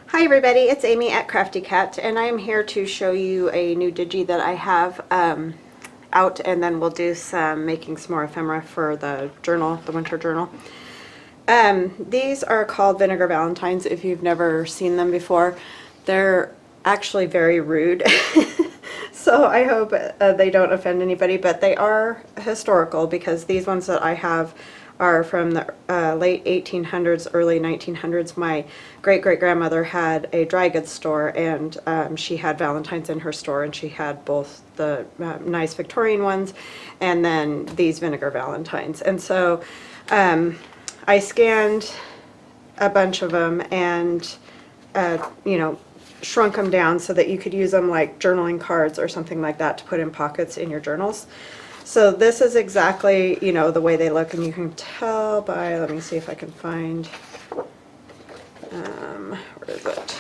Hi everybody, it's Amy at Crafty Cat, and I am here to show you a new Digi that I have out, and then we'll do some making some more ephemera for the journal, the winter journal. These are called Vinegar Valentines. If you've never seen them before, they're actually very rude. So I hope they don't offend anybody, but they are historical because these ones that I have are from the late 1800s, early 1900s. My great-great-grandmother had a dry goods store, and she had Valentines in her store, and she had both the nice Victorian ones and then these Vinegar Valentines. And so I scanned a bunch of them and, you know, shrunk them down so that you could use them like journaling cards or something like that to put in pockets in your journals. So this is exactly, you know, the way they look, and you can tell by, let me see if I can find, where is it?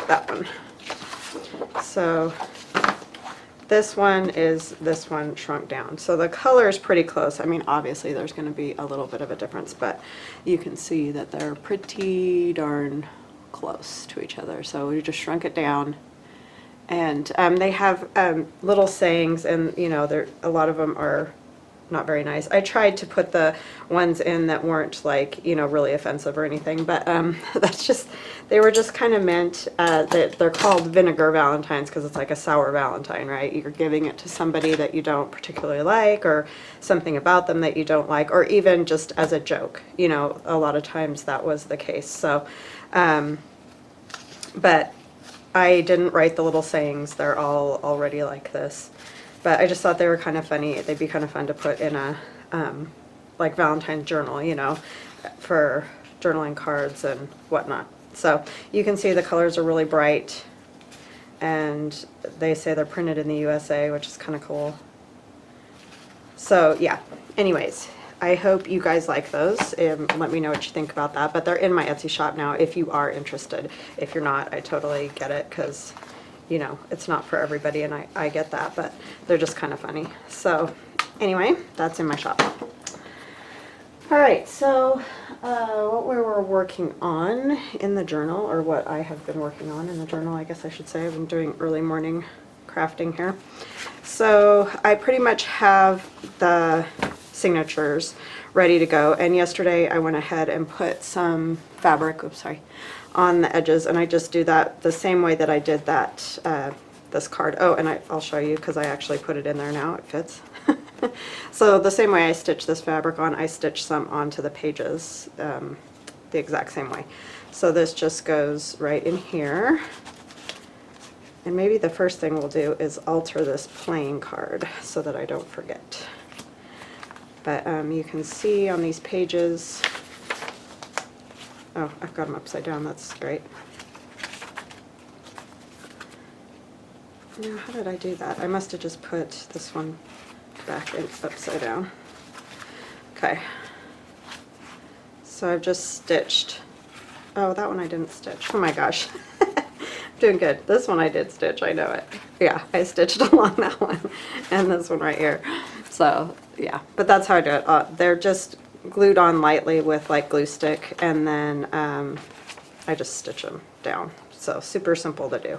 That one. So this one is this one shrunk down. So the color is pretty close. I mean, obviously there's going to be a little bit of a difference, but you can see that they're pretty darn close to each other. So we just shrunk it down. And they have little sayings, and you know, a lot of them are not very nice. I tried to put the ones in that weren't like, you know, really offensive or anything, but that's just, they were just kind of meant that they're called Vinegar Valentines because it's like a sour Valentine, right? You're giving it to somebody that you don't particularly like, or something about them that you don't like, or even just as a joke. You know, a lot of times that was the case. So, but I didn't write the little sayings. They're all already like this. But I just thought they were kind of funny. They'd be kind of fun to put in a, like Valentine's journal, you know, for journaling cards and whatnot. So you can see the colors are really bright, and they say they're printed in the USA, which is kind of cool. So yeah, anyways, I hope you guys like those. Let me know what you think about that. But they're in my Etsy shop now if you are interested. If you're not, I totally get it, because, you know, it's not for everybody, and I get that, but they're just kind of funny. So anyway, that's in my shop. All right, so what we were working on in the journal, or what I have been working on in the journal, I guess I should say. I've been doing early morning crafting here. So I pretty much have the signatures ready to go, and yesterday I went ahead and put some fabric, oops, sorry, on the edges, and I just do that the same way that I did that this card. Oh, and I'll show you because I actually put it in there now. It fits. So the same way I stitch this fabric on, I stitch some onto the pages the exact same way. So this just goes right in here. And maybe the first thing we'll do is alter this plain card so that I don't forget. But you can see on these pages, oh, I've got them upside down, that's great. Now, how did I do that? I must have just put this one back in upside down. Okay. So I've just stitched, oh, that one I didn't stitch. Oh my gosh. Doing good. This one I did stitch, I know it. Yeah, I stitched along that one and this one right here. So yeah, but that's how I do it. They're just glued on lightly with like glue stick, and then I just stitch them down. So super simple to do.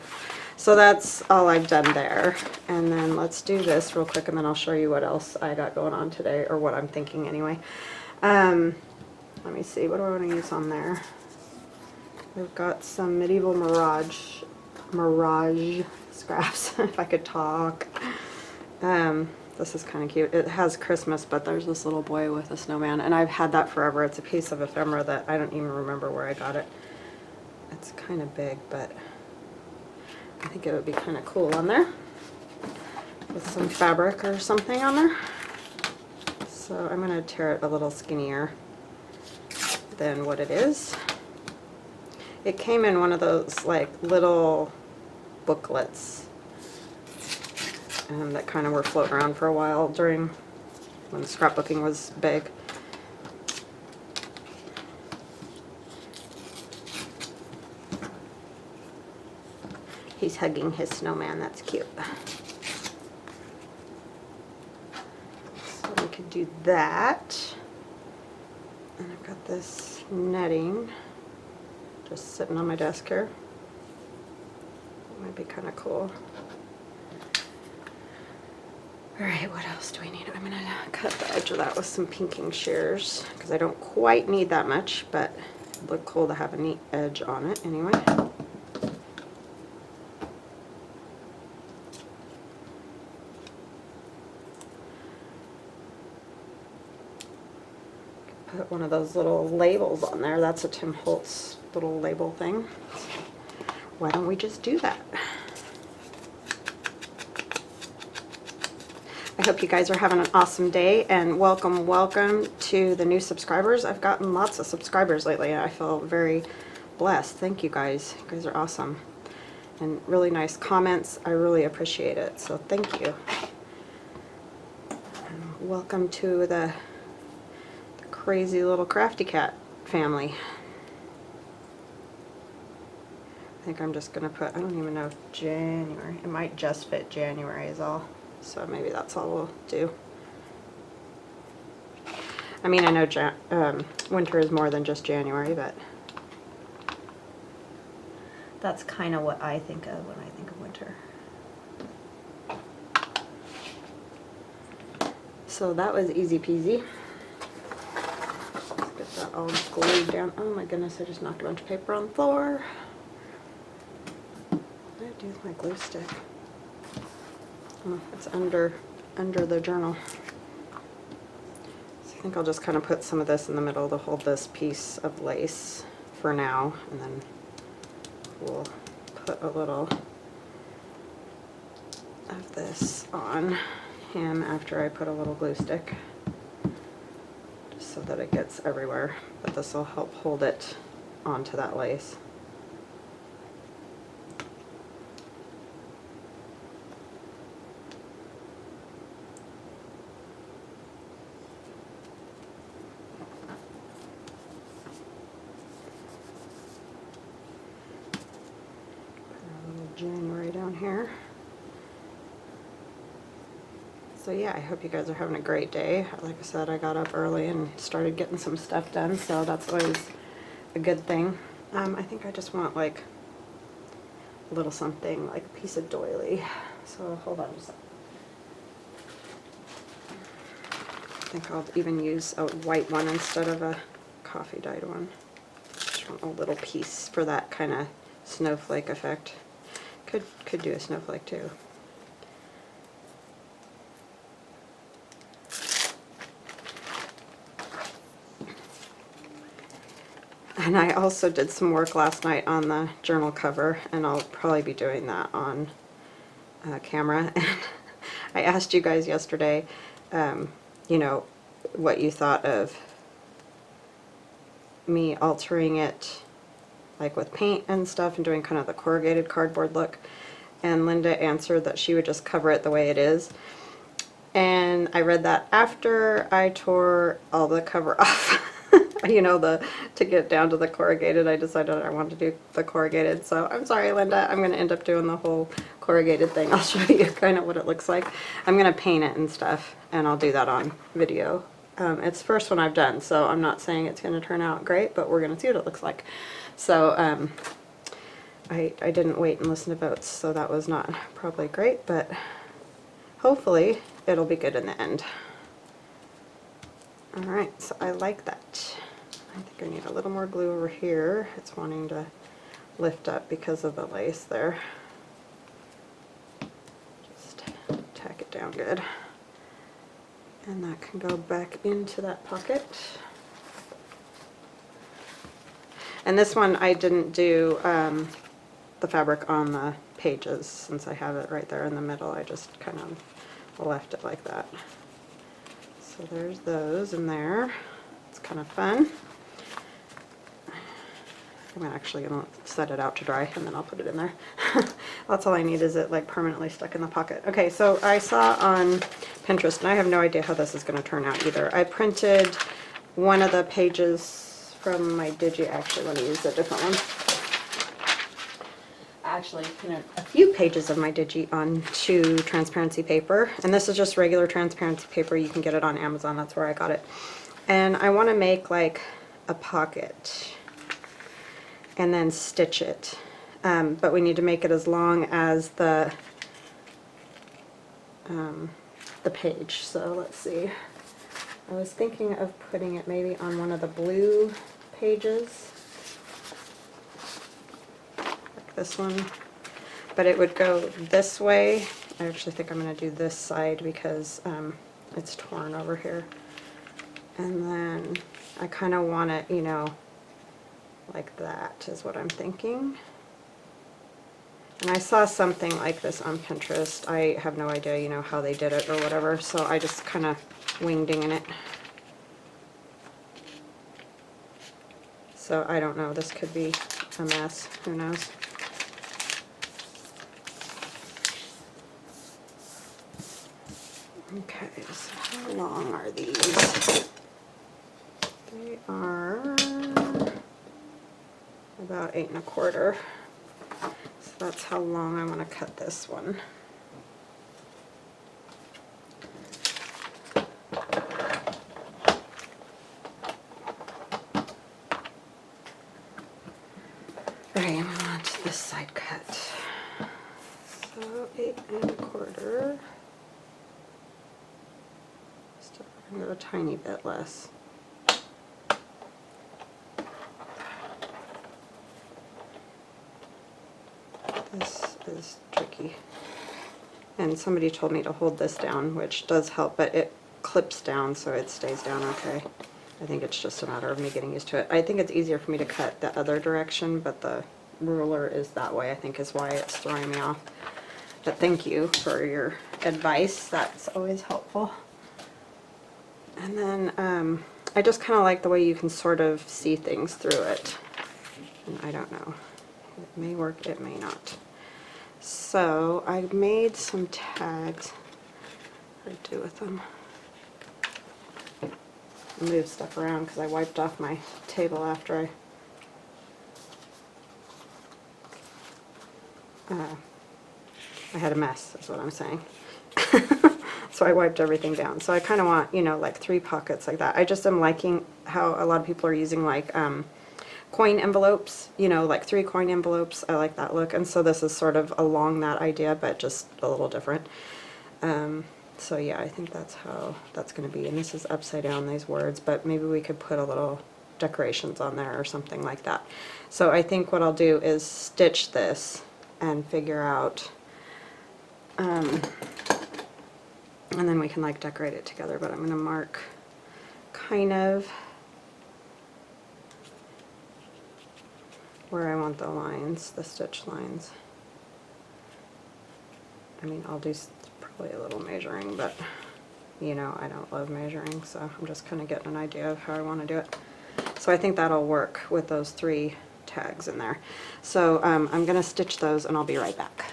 So that's all I've done there. And then let's do this real quick, and then I'll show you what else I got going on today, or what I'm thinking anyway. Let me see, what do I want to use on there? We've got some medieval mirage scraps, if I could talk. This is kind of cute. It has Christmas, but there's this little boy with a snowman, and I've had that forever. It's a piece of ephemera that I don't even remember where I got it. It's kind of big, but I think it would be kind of cool on there with some fabric or something on there. So I'm going to tear it a little skinnier than what it is. It came in one of those like little booklets that kind of were floating around for a while during when scrapbooking was big. He's hugging his snowman, that's cute. So we could do that. And I've got this netting just sitting on my desk here. Might be kind of cool. Alright, what else do we need? I'm going to cut the edge of that with some pinking shears because I don't quite need that much, but it'd look cool to have a neat edge on it anyway. Put one of those little labels on there. That's a Tim Holtz little label thing. Why don't we just do that? I hope you guys are having an awesome day, and welcome, welcome to the new subscribers. I've gotten lots of subscribers lately, and I feel very blessed. Thank you guys. You guys are awesome. And really nice comments. I really appreciate it. So thank you. And welcome to the crazy little crafty cat family. I think I'm just going to put, I don't even know if January, it might just fit January is all. So maybe that's all we'll do. I mean, I know winter is more than just January, but that's kind of what I think of when I think of winter. So that was easy peasy. Let's get that all glued down. Oh my goodness, I just knocked a bunch of paper on the floor. What did I do with my glue stick? Oh, it's under the journal. So I think I'll just kind of put some of this in the middle to hold this piece of lace for now, and then we'll put a little of this on him after I put a little glue stick, just so that it gets everywhere, but this will help hold it onto that lace. January down here. So yeah, I hope you guys are having a great day. Like I said, I got up early and started getting some stuff done, so that's always a good thing. I think I just want like a little something, like a piece of doily. So hold on just a second. I think I'll even use a white one instead of a coffee dyed one. Just want a little piece for that kind of snowflake effect. Could do a snowflake too. And I also did some work last night on the journal cover, and I'll probably be doing that on camera. And I asked you guys yesterday, you know, what you thought of me altering it like with paint and stuff and doing kind of the corrugated cardboard look, and Linda answered that she would just cover it the way it is. And I read that after I tore all the cover off. You know, to get down to the corrugated, I decided I wanted to do the corrugated. So I'm sorry, Linda, I'm going to end up doing the whole corrugated thing. I'll show you kind of what it looks like. I'm going to paint it and stuff, and I'll do that on video. It's the first one I've done, so I'm not saying it's going to turn out great, but we're going to see what it looks like. So I didn't wait and listen to votes, so that was not probably great, but hopefully it'll be good in the end. Alright, so I like that. I think I need a little more glue over here. It's wanting to lift up because of the lace there. Just tack it down good. And that can go back into that pocket. And this one I didn't do the fabric on the pages since I have it right there in the middle. I just kind of left it like that. So there's those in there. It's kind of fun. I'm actually going to set it out to dry and then I'll put it in there. That's all I need, is it like permanently stuck in the pocket. Okay, so I saw on Pinterest, and I have no idea how this is going to turn out either. I printed one of the pages from my Digi. Actually, let me use a different one. I actually printed a few pages of my Digi onto transparency paper, and this is just regular transparency paper. You can get it on Amazon, that's where I got it. And I want to make like a pocket and then stitch it. but we need to make it as long as the page. So let's see. I was thinking of putting it maybe on one of the blue pages, like this one, but it would go this way. I actually think I'm going to do this side because it's torn over here. And then I kind of want it, you know, like that is what I'm thinking. And I saw something like this on Pinterest. I have no idea, you know, how they did it or whatever, so I just kind of wingdinging it. So I don't know, this could be a mess, who knows. Okay, so how long are these? They are about 8 1/4. So that's how long I want to cut this one. Alright, and we want this side cut. So 8 1/4. Still going to go a tiny bit less. This is tricky. And somebody told me to hold this down, which does help, but it clips down so it stays down okay. I think it's just a matter of me getting used to it. I think it's easier for me to cut the other direction, but the ruler is that way, I think is why it's throwing me off. But thank you for your advice. That's always helpful. And then I just kind of like the way you can sort of see things through it. And I don't know. It may work, it may not. So I made some tags. What do I do with them? Move stuff around because I wiped off my table after I had a mess, is what I'm saying. So I wiped everything down. So I kind of want, you know, like 3 pockets like that. I just am liking how a lot of people are using like coin envelopes, you know, like 3 coin envelopes. I like that look. And so this is sort of along that idea, but just a little different. So yeah, I think that's how that's going to be. And this is upside down, these words, but maybe we could put a little decorations on there or something like that. So I think what I'll do is stitch this and figure out, and then we can like decorate it together, but I'm going to mark kind of where I want the lines, the stitch lines. I mean, I'll do probably a little measuring, but you know, I don't love measuring, so I'm just kind of getting an idea of how I want to do it. So I think that'll work with those 3 tags in there. So I'm going to stitch those and I'll be right back.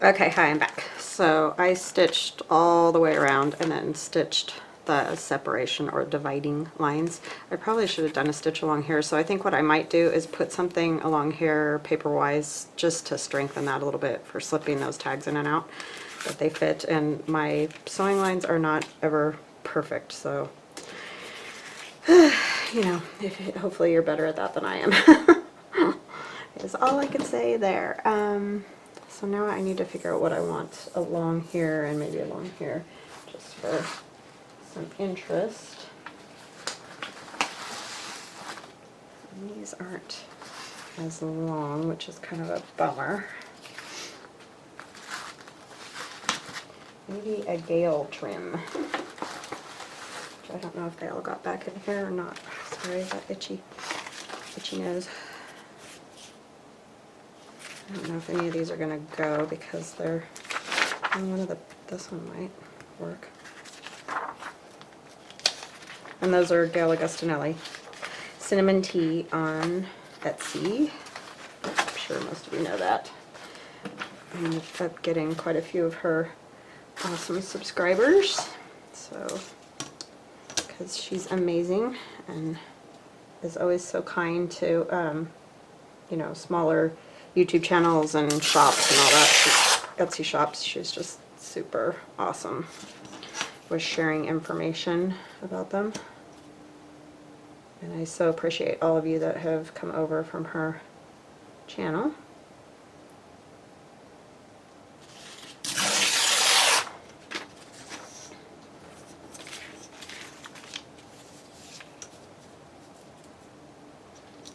Okay, hi, I'm back. So I stitched all the way around and then stitched the separation or dividing lines. I probably should have done a stitch along here, so I think what I might do is put something along here paper-wise just to strengthen that a little bit for slipping those tags in and out, that they fit. And my sewing lines are not ever perfect, so you know, hopefully you're better at that than I am. Is all I can say there. So now I need to figure out what I want along here and maybe along here, just for some interest. And these aren't as long, which is kind of a bummer. Maybe a gale trim. Which I don't know if they all got back in here or not. Sorry, that itchy nose. I don't know if any of these are going to go because they're, this one might work. And those are Gail Augustinelli Cinnamon Tea on Etsy. I'm sure most of you know that. I ended up getting quite a few of her awesome subscribers. So, because she's amazing and is always so kind to, you know, smaller YouTube channels and shops and all that. Etsy shops. She's just super awesome with sharing information about them. And I so appreciate all of you that have come over from her channel.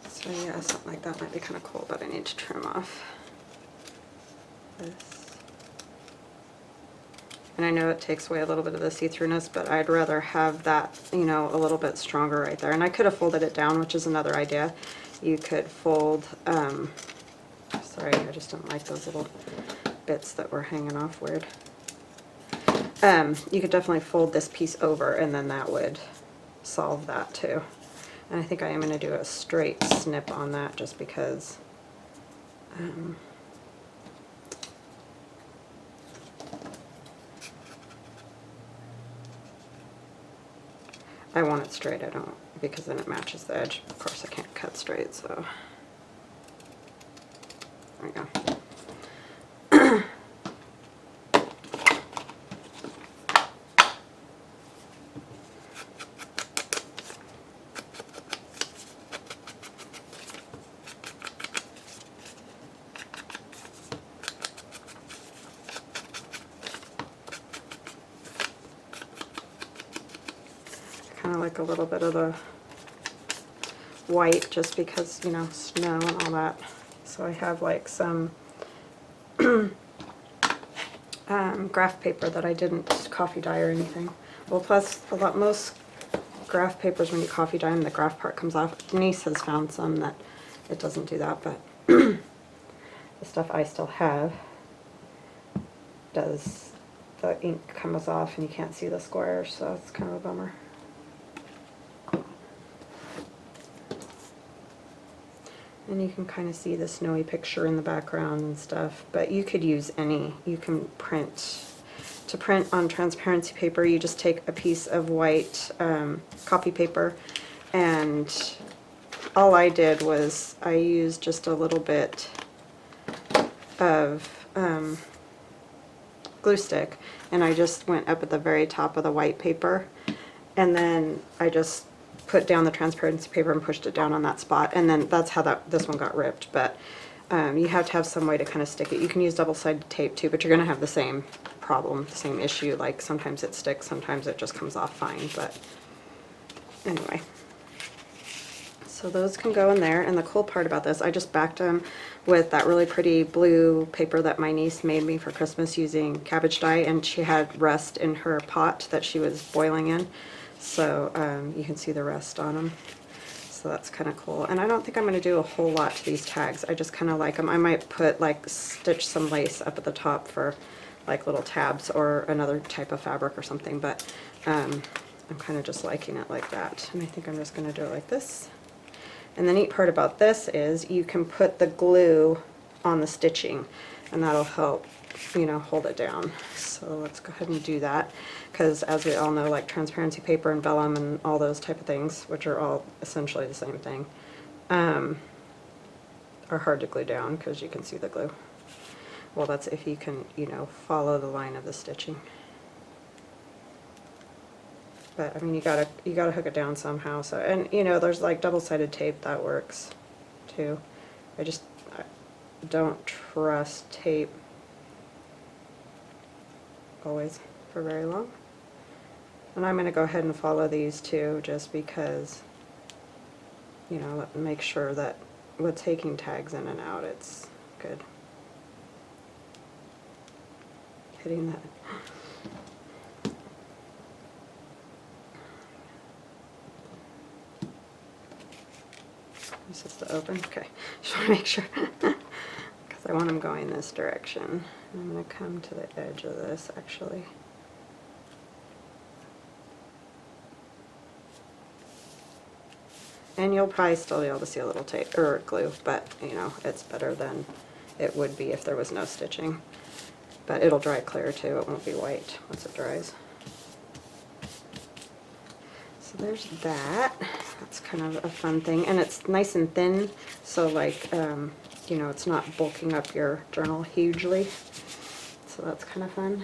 So yeah, something like that might be kind of cool, but I need to trim off this. And I know it takes away a little bit of the see-throughness, but I'd rather have that, you know, a little bit stronger right there. And I could have folded it down, which is another idea. You could fold, sorry, I just don't like those little bits that were hanging off weird. You could definitely fold this piece over, and then that would solve that too. And I think I am going to do a straight snip on that just because I want it straight. I don't, because then it matches the edge. Of course I can't cut straight, so there we go. Kind of like a little bit of the white just because, you know, snow and all that. So I have like some graph paper that I didn't coffee dye or anything. Well, plus most graph papers, when you coffee dye them, the graph part comes off. Denise has found some that it doesn't do that, but the stuff I still have does, the ink comes off and you can't see the squares, so it's kind of a bummer. And you can kind of see the snowy picture in the background and stuff, but you could use any, you can print. To print on transparency paper, you just take a piece of white copy paper, and all I did was I used just a little bit of glue stick, and I just went up at the very top of the white paper, and then I just put down the transparency paper and pushed it down on that spot, and then that's how this one got ripped. But you have to have some way to kind of stick it. You can use double-sided tape too, but you're going to have the same problem, the same issue. Like sometimes it sticks, sometimes it just comes off fine. But anyway, so those can go in there. And the cool part about this, I just backed them with that really pretty blue paper that my niece made me for Christmas using cabbage dye, and she had rust in her pot that she was boiling in. So you can see the rest on them. So that's kind of cool. And I don't think I'm going to do a whole lot to these tags. I just kind of like them. I might put like stitch some lace up at the top for like little tabs or another type of fabric or something. But I'm kind of just liking it like that. And I think I'm just going to do it like this. And the neat part about this is you can put the glue on the stitching, and that'll help, you know, hold it down. So let's go ahead and do that, because as we all know, like transparency paper and vellum and all those type of things, which are all essentially the same thing, are hard to glue down because you can see the glue. Well, that's if you can, you know, follow the line of the stitching. But I mean, you gotta hook it down somehow. So, and you know, there's like double-sided tape that works too. I don't trust tape always for very long. And I'm going to go ahead and follow these too, just because, you know, make sure that with taking tags in and out, it's good. Hitting that. This is the open. Okay, just want to make sure because I want them going this direction. I'm going to come to the edge of this actually. And you'll probably still be able to see a little tape or glue, but you know, it's better than it would be if there was no stitching. But it'll dry clear too, it won't be white once it dries. So there's that. That's kind of a fun thing, and it's nice and thin, so like you know, it's not bulking up your journal hugely. So that's kind of fun.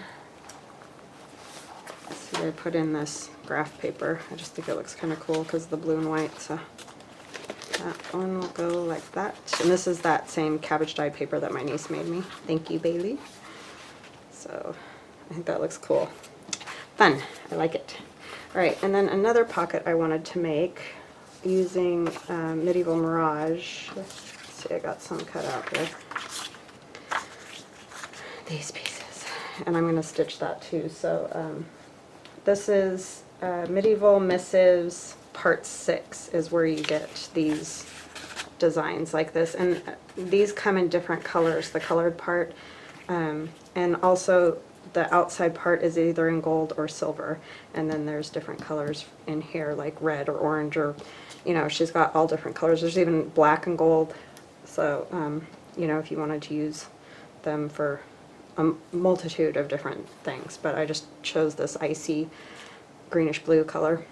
See, I put in this graph paper. I just think it looks kind of cool because of the blue and white. So That one will go like that. And this is that same cabbage dyed paper that my niece made me. Thank you, Bailey. So I think that looks cool. Fun. I like it. All right, and then another pocket I wanted to make using Medieval Mirage. Let's see, I got some cut out here. These pieces. And I'm going to stitch that too. So this is Medieval Missives Part 6 is where you get these designs like this. And these come in different colors, the colored part. And also the outside part is either in gold or silver. And then there's different colors in here like red or orange or, you know, she's got all different colors. There's even black and gold. So, you know, if you wanted to use them for a multitude of different things. But I just chose this icy greenish blue color.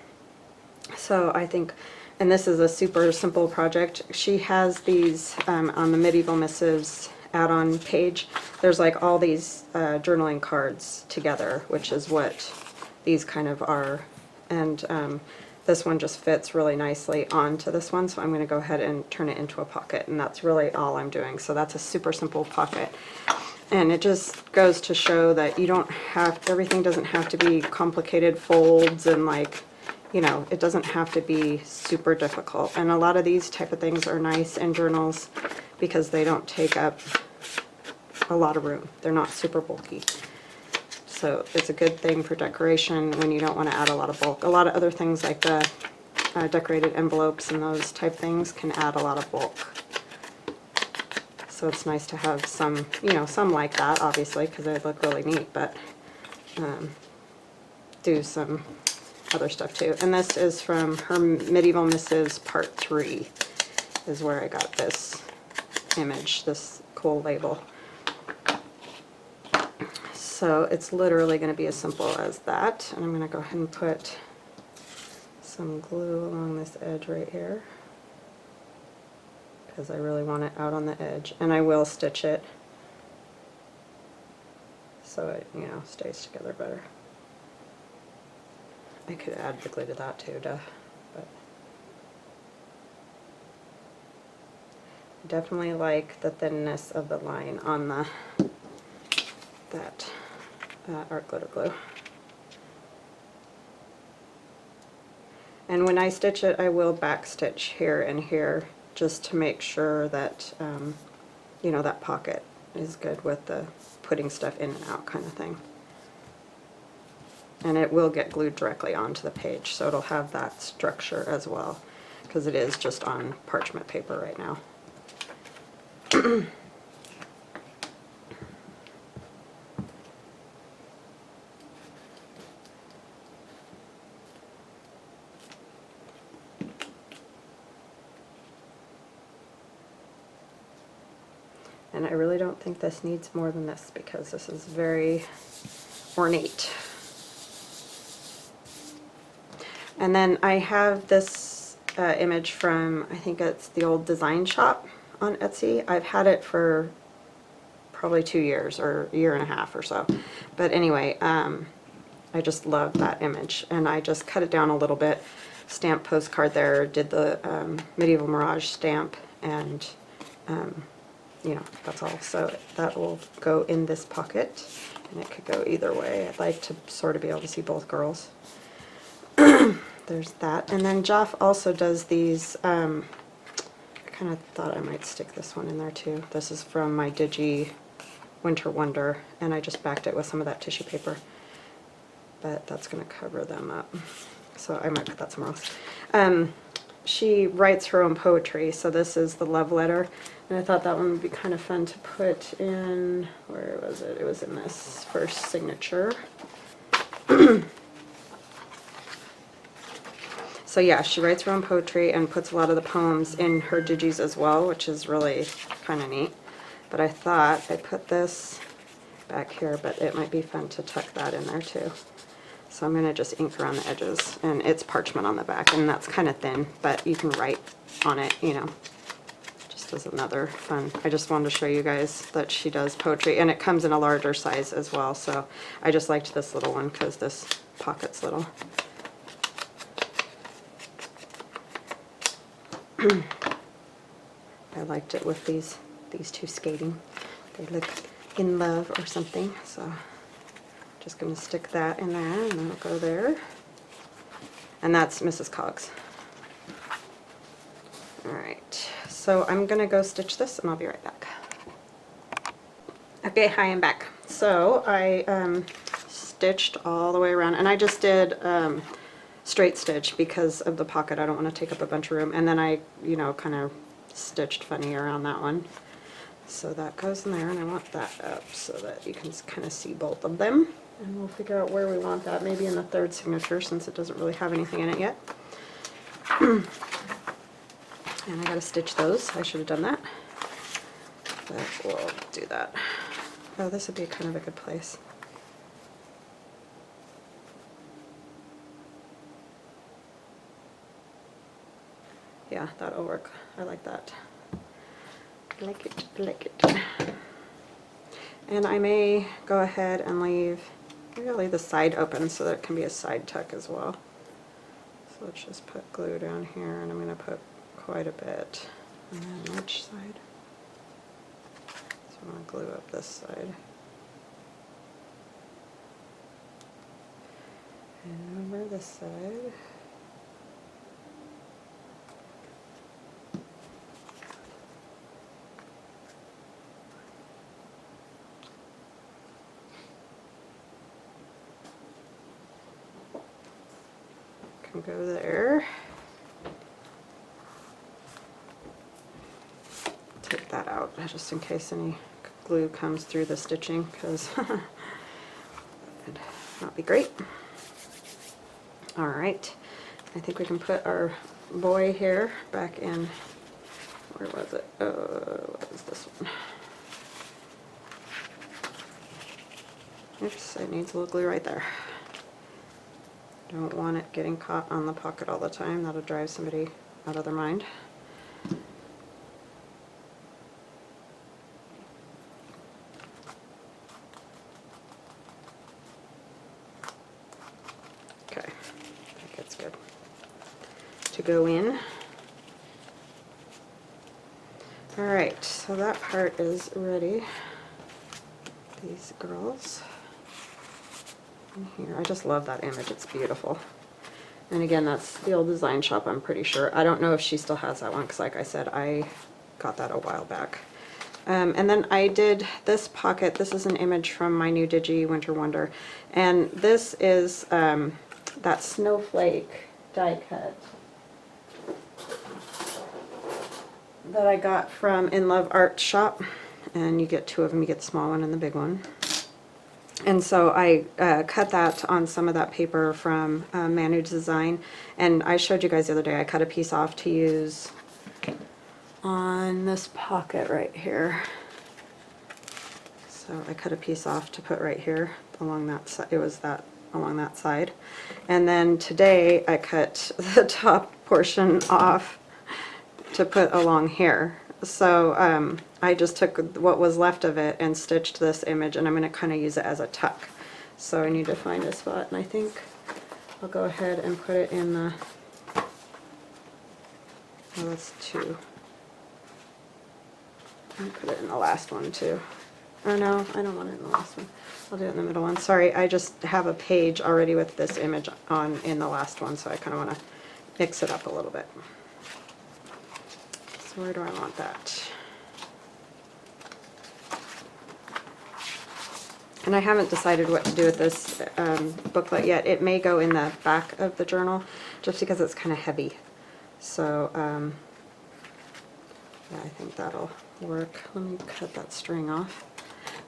So I think, and this is a super simple project. She has these on the Medieval Missives add-on page. There's like all these journaling cards together, which is what these kind of are. And this one just fits really nicely onto this one, so I'm going to go ahead and turn it into a pocket, and that's really all I'm doing. So that's a super simple pocket. And it just goes to show that you don't have, everything doesn't have to be complicated folds and like, you know, it doesn't have to be super difficult. And a lot of these type of things are nice in journals because they don't take up a lot of room. They're not super bulky. So it's a good thing for decoration when you don't want to add a lot of bulk. A lot of other things like the decorated envelopes and those type things can add a lot of bulk. So it's nice to have some, you know, some like that, obviously, because they look really neat, but do some other stuff too. And this is from her Medieval Missives Part 3 is where I got this image, this cool label. So it's literally going to be as simple as that. And I'm going to go ahead and put some glue along this edge right here, because I really want it out on the edge, and I will stitch it so it, you know, stays together better. I could add the glue to that too, duh, but I definitely like the thinness of the line on the that art glitter glue. And when I stitch it, I will back stitch here and here, just to make sure that, you know, that pocket is good with the putting stuff in and out kind of thing. And it will get glued directly onto the page, so it'll have that structure as well, because it is just on parchment paper right now. And I really don't think this needs more than this because this is very ornate. And then I have this image from, I think it's the old design shop on Etsy. I've had it for probably 2 years or a year and a half or so. But anyway, I just love that image. And I just cut it down a little bit, stamped postcard there, did the Medieval Mirage stamp, and you know, that's all. So that will go in this pocket, and it could go either way. I'd like to sort of be able to see both girls. There's that. And then Joff also does these, I kind of thought I might stick this one in there too. This is from my Digi Winter Wonder, and I just backed it with some of that tissue paper. But that's going to cover them up. So I might put that somewhere else. She writes her own poetry, so this is the love letter. And I thought that one would be kind of fun to put in, where was it? It was in this first signature. So yeah, she writes her own poetry and puts a lot of the poems in her digis as well, which is really kind of neat. But I thought I'd put this back here, but it might be fun to tuck that in there too. So I'm going to just ink around the edges, and it's parchment on the back, and that's kind of thin, but you can write on it, you know, just as another fun. I just wanted to show you guys that she does poetry, and it comes in a larger size as well, so I just liked this little one because this pocket's little. I liked it with these two skating. They look in love or something, so just going to stick that in there, and then it'll go there. And that's Mrs. Coggs. Alright, so I'm going to go stitch this, and I'll be right back. Okay, hi, I'm back. So I stitched all the way around, and I just did straight stitch because of the pocket. I don't want to take up a bunch of room. And then I, you know, kind of stitched funny around that one. So that goes in there, and I want that up so that you can kind of see both of them. And we'll figure out where we want that, maybe in the third signature since it doesn't really have anything in it yet. And I gotta stitch those. I should have done that. But we'll do that. Oh, this would be kind of a good place. Yeah, that'll work. I like that. I like it, I like it. And I may go ahead and maybe I'll leave the side open so that it can be a side tuck as well. So let's just put glue down here, and I'm going to put quite a bit. And then which side? So I'm going to glue up this side. And over this side. Can go there. Take that out just in case any glue comes through the stitching, because that'd not be great. Alright, I think we can put our boy here back in, where was it? What was this one? Oops, it needs a little glue right there. Don't want it getting caught on the pocket all the time. That'll drive somebody out of their mind. Okay, I think it's good to go in. Alright, so that part is ready. These girls in here. I just love that image. It's beautiful. And again, that's the old design shop, I'm pretty sure. I don't know if she still has that one, because like I said, I got that a while back. And then I did this pocket. This is an image from my new Digi Winter Wonder. And this is that snowflake die cut that I got from In Love Art Shop. And you get two of them. You get the small one and the big one. And so I cut that on some of that paper from Manu's Design, and I showed you guys the other day, I cut a piece off to use on this pocket right here. So I cut a piece off to put right here along that side. It was that along that side. And then today I cut the top portion off to put along here. So I just took what was left of it and stitched this image, and I'm going to kind of use it as a tuck. So I need to find a spot, and I think I'll go ahead and put it in the, oh, that's two. I'll put it in the last one too. Or no, I don't want it in the last one. I'll do it in the middle one. Sorry, I just have a page already with this image on in the last one, so I kind of want to mix it up a little bit. So where do I want that? And I haven't decided what to do with this booklet yet. It may go in the back of the journal just because it's kind of heavy. So yeah, I think that'll work. Let me cut that string off.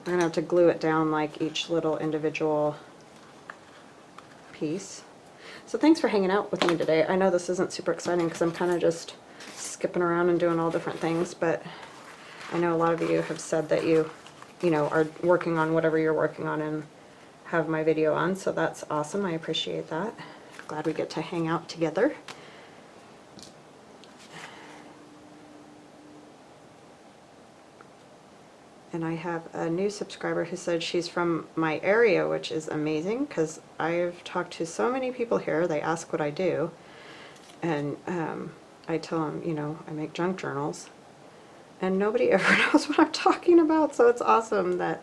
We're going to have to glue it down like each little individual piece. So thanks for hanging out with me today. I know this isn't super exciting because I'm kind of just skipping around and doing all different things, but I know a lot of you have said that you know, are working on whatever you're working on and have my video on, so that's awesome. I appreciate that. Glad we get to hang out together. And I have a new subscriber who said she's from my area, which is amazing because I've talked to so many people here. They ask what I do, and I tell them, you know, I make junk journals. and nobody ever knows what I'm talking about, so it's awesome that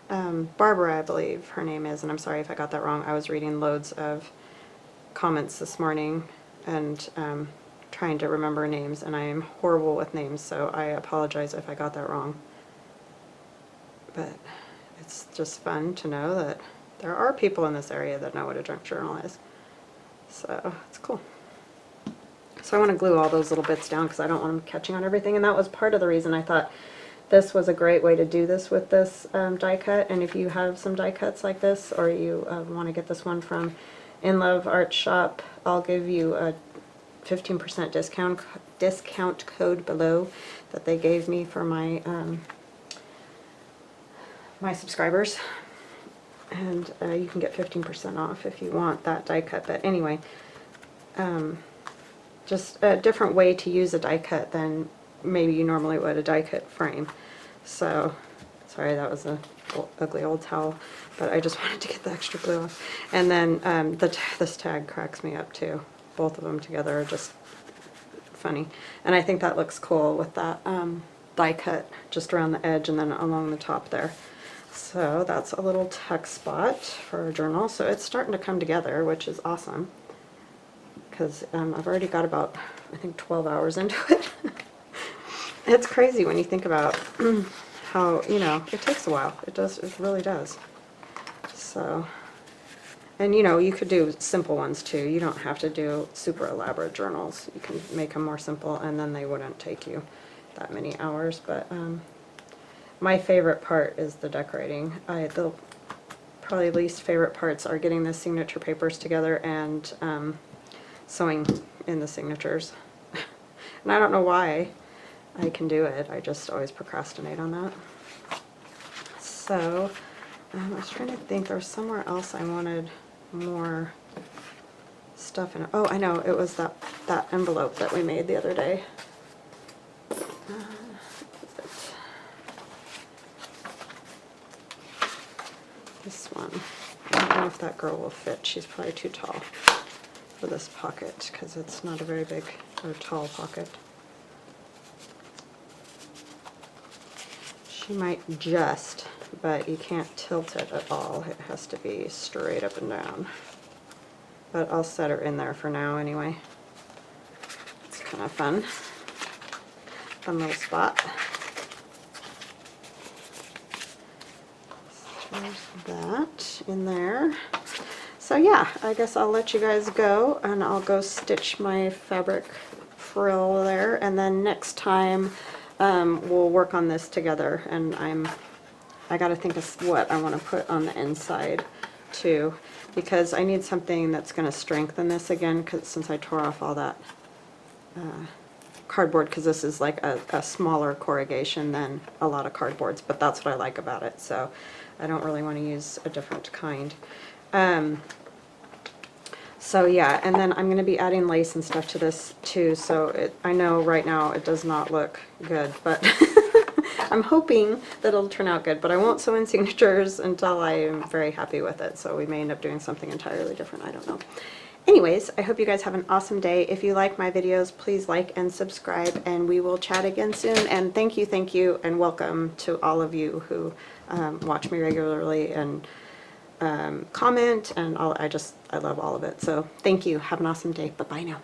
Barbara, I believe her name is, and I'm sorry if I got that wrong. I was reading loads of comments this morning and trying to remember names, and I am horrible with names, so I apologize if I got that wrong. But it's just fun to know that there are people in this area that know what a junk journal is. So it's cool. So I want to glue all those little bits down because I don't want them catching on everything, and that was part of the reason I thought this was a great way to do this with this die cut. And if you have some die cuts like this, or you want to get this one from In Love Art Shop, I'll give you a 15% discount code below that they gave me for my my subscribers, and you can get 15% off if you want that die cut. But anyway, just a different way to use a die cut than maybe you normally would a die cut frame. So sorry, that was a ugly old towel, but I just wanted to get the extra glue off. And then this tag cracks me up too. Both of them together are just funny, and I think that looks cool with that die cut just around the edge and then along the top there. So that's a little tuck spot for a journal. So it's starting to come together, which is awesome, because I've already got about, I think, 12 hours into it. It's crazy when you think about how, you know, it takes a while. It does, it really does. So, and you know, you could do simple ones too. You don't have to do super elaborate journals. You can make them more simple, and then they wouldn't take you that many hours. But my favorite part is the decorating. The probably least favorite parts are getting the signature papers together and sewing in the signatures. And I don't know why I can do it. I just always procrastinate on that. So I was trying to think, there was somewhere else I wanted more stuff in it. Oh, I know, it was that envelope that we made the other day. This one. I don't know if that girl will fit. She's probably too tall for this pocket because it's not a very big or tall pocket. She might just, but you can't tilt it at all. It has to be straight up and down. But I'll set her in there for now anyway. It's kind of fun. Fun little spot. There's that in there. So yeah, I guess I'll let you guys go, and I'll go stitch my fabric frill there, and then next time we'll work on this together. And I gotta think of what I want to put on the inside too, because I need something that's going to strengthen this again, because since I tore off all that cardboard, because this is like a smaller corrugation than a lot of cardboards, but that's what I like about it. So I don't really want to use a different kind. So yeah, and then I'm going to be adding lace and stuff to this too, so I know right now it does not look good, but I'm hoping that it'll turn out good. But I won't sew in signatures until I am very happy with it, so we may end up doing something entirely different, I don't know. Anyways, I hope you guys have an awesome day. If you like my videos, please like and subscribe, and we will chat again soon. And thank you, and welcome to all of you who watch me regularly and comment, and I love all of it. So thank you. Have an awesome day. Bye-bye now.